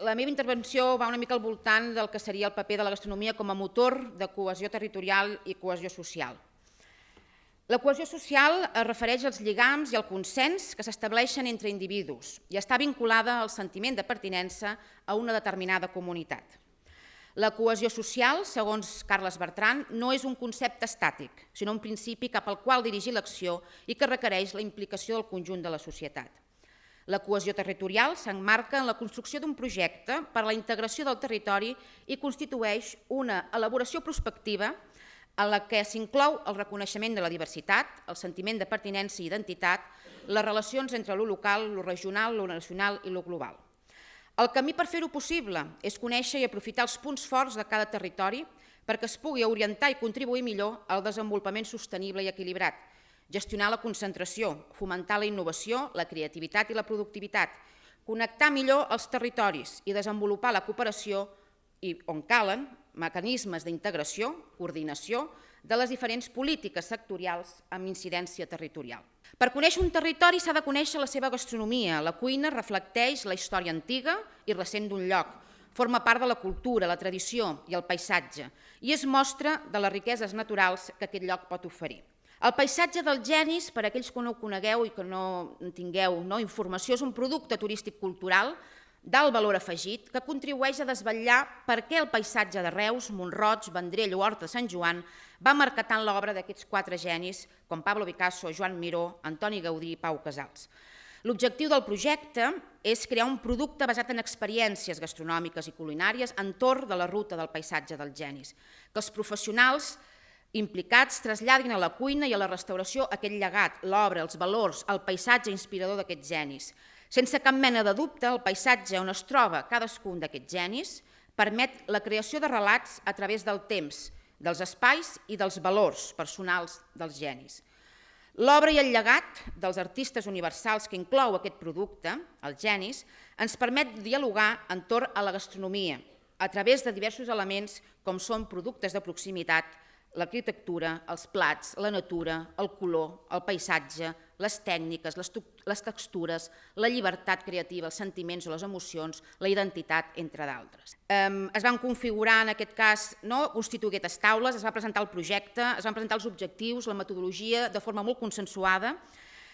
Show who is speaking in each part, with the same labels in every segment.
Speaker 1: La meva intervenció va una mica al voltant del que seria el paper de la gastronomia com a motor de cohesió territorial i cohesió social. La cohesió social es refereix als lligams i al consens que s'estableixen entre individus i està vinculada al sentiment de pertinença a una determinada comunitat. La cohesió social, segons Carles Bertran, no és un concepte estàtic, sinó un principi cap al qual dirigir l'acció i que requereix la implicació del conjunt de la societat. La cohesió territorial s'emmarca en la construcció d'un projecte per a la integració del territori i constitueix una elaboració prospectiva en la que s'inclou el reconeixement de la diversitat, el sentiment de pertinença i identitat, les relacions entre lo local, lo regional, lo nacional i lo global. El camí per fer-ho possible és conèixer i aprofitar els punts forts de cada territori perquè es pugui orientar i contribuir millor al desenvolupament sostenible i equilibrat, gestionar la concentració, fomentar la innovació, la creativitat i la productivitat, connectar millor els territoris i desenvolupar la cooperació i, on calen, mecanismes d'integració, coordinació de les diferents polítiques sectorials amb incidència territorial. Per conèixer un territori s'ha de conèixer la seva gastronomia. La cuina reflecteix la història antiga i recent d'un lloc, forma part de la cultura, la tradició i el paisatge i és mostra de les riqueses naturals que aquest lloc pot oferir. El paisatge del Genis, per a aquells que no ho conegueu i que no en tingueu informació, és un producte turístic cultural d'alt valor afegit que contribueix a desvetllar per què el paisatge de Reus, Mont-roig, Vendrell o Horta de Sant Joan va marcar tant l'obra d'aquests 4 genis com Pablo Picasso, Joan Miró, Antoni Gaudí i Pau Casals. L'objectiu del projecte és crear un producte basat en experiències gastronòmiques i culinàries entorn de la ruta del paisatge del Genis, que els professionals implicats traslladin a la cuina i a la restauració aquest llegat, l'obra, els valors, el paisatge inspirador d'aquests genis. Sense cap mena de dubte, el paisatge on es troba cadascun d'aquests genis permet la creació de relats a través del temps, dels espais i dels valors personals dels genis. L'obra i el llegat dels artistes universals que inclou aquest producte, els genis, ens permet dialogar entorn a la gastronomia a través de diversos elements com són productes de proximitat, l'arquitectura, els plats, la natura, el color, el paisatge, les tècniques, les textures, la llibertat creativa, els sentiments o les emocions, la identitat, entre d'altres. Es van configurar, en aquest cas, constituir aquestes taules, es va presentar el projecte, es van presentar els objectius, la metodologia, de forma molt consensuada.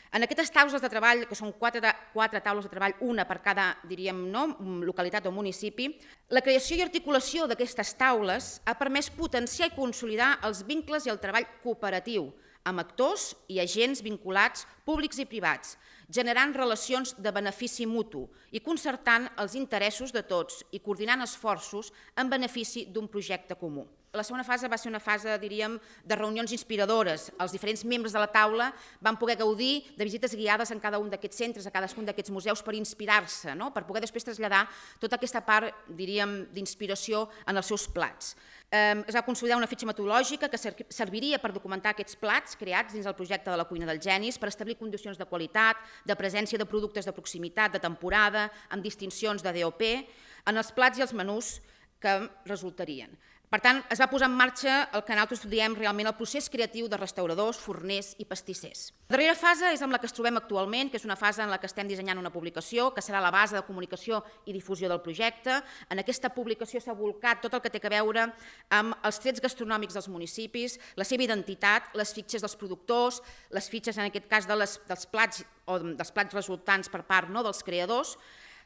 Speaker 1: En aquestes taules de treball, que són 4 taules de treball, una per cada, diríem, localitat o municipi, la creació i articulació d'aquestes taules ha permès potenciar i consolidar els vincles i el treball cooperatiu amb actors i agents vinculats públics i privats, generant relacions de benefici mutu i concertant els interessos de tots i coordinant esforços en benefici d'un projecte comú. La segona fase va ser una fase, diríem, de reunions inspiradores. Els diferents membres de la taula van poder gaudir de visites guiades en cada un d'aquests centres, a cadascun d'aquests museus, per inspirar-se, per poder després traslladar tota aquesta part, diríem, d'inspiració en els seus plats. Es va consolidar una fitxa metodològica que serviria per documentar aquests plats creats dins el projecte de la cuina del Genis, per establir condicions de qualitat, de presència de productes de proximitat, de temporada, amb distincions de DOP, en els plats i els menús que resultarien. Per tant, es va posar en marxa el que nosaltres diem realment el procés creatiu de restauradors, forners i pastissers. La darrera fase és amb la que ens trobem actualment, que és una fase en la que estem dissenyant una publicació que serà la base de comunicació i difusió del projecte. En aquesta publicació s'ha volcat tot el que té a veure amb els trets gastronòmics dels municipis, la seva identitat, les fitxes dels productors, les fitxes, en aquest cas, dels plats resultants per part dels creadors.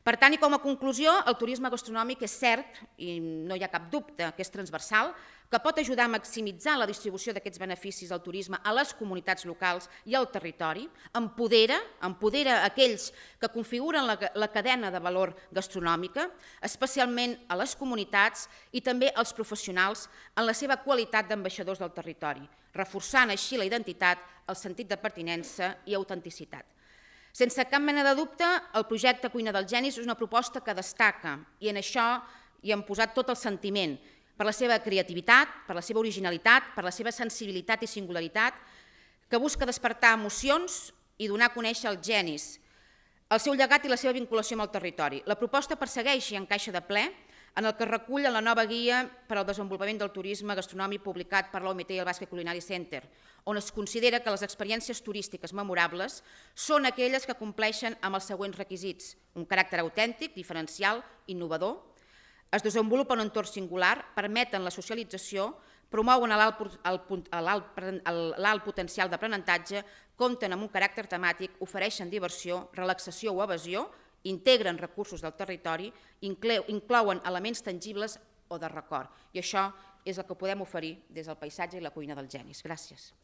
Speaker 1: Per tant, i com a conclusió, el turisme gastronòmic és cert, i no hi ha cap dubte que és transversal, que pot ajudar a maximitzar la distribució d'aquests beneficis del turisme a les comunitats locals i al territori, empodera aquells que configuren la cadena de valor gastronòmica, especialment a les comunitats i també als professionals en la seva qualitat d'ambaixadors del territori, reforçant així la identitat, el sentit de pertinença i autenticitat. Sense cap mena de dubte, el projecte Cuina del Genis és una proposta que destaca i en això hi hem posat tot el sentiment, per la seva creativitat, per la seva originalitat, per la seva sensibilitat i singularitat, que busca despertar emocions i donar a conèixer el Genis, el seu llegat i la seva vinculació amb el territori. La proposta persegueix i encaixa de ple en el que es recull la nova guia per al desenvolupament del turisme gastronòmic publicat per l'OMT i el Basque Culinary Center, on es considera que les experiències turístiques memorables són aquelles que compleixen amb els següents requisits: un caràcter autèntic, diferencial, innovador, es desenvolupa un entorn singular, permeten la socialització, promouen l'alt potencial d'aprenentatge, compten amb un caràcter temàtic, ofereixen diversió, relaxació o evasió, integren recursos del territori, inclouen elements tangibles o de record. I això és el que podem oferir des del paisatge i la cuina dels genis. Gràcies.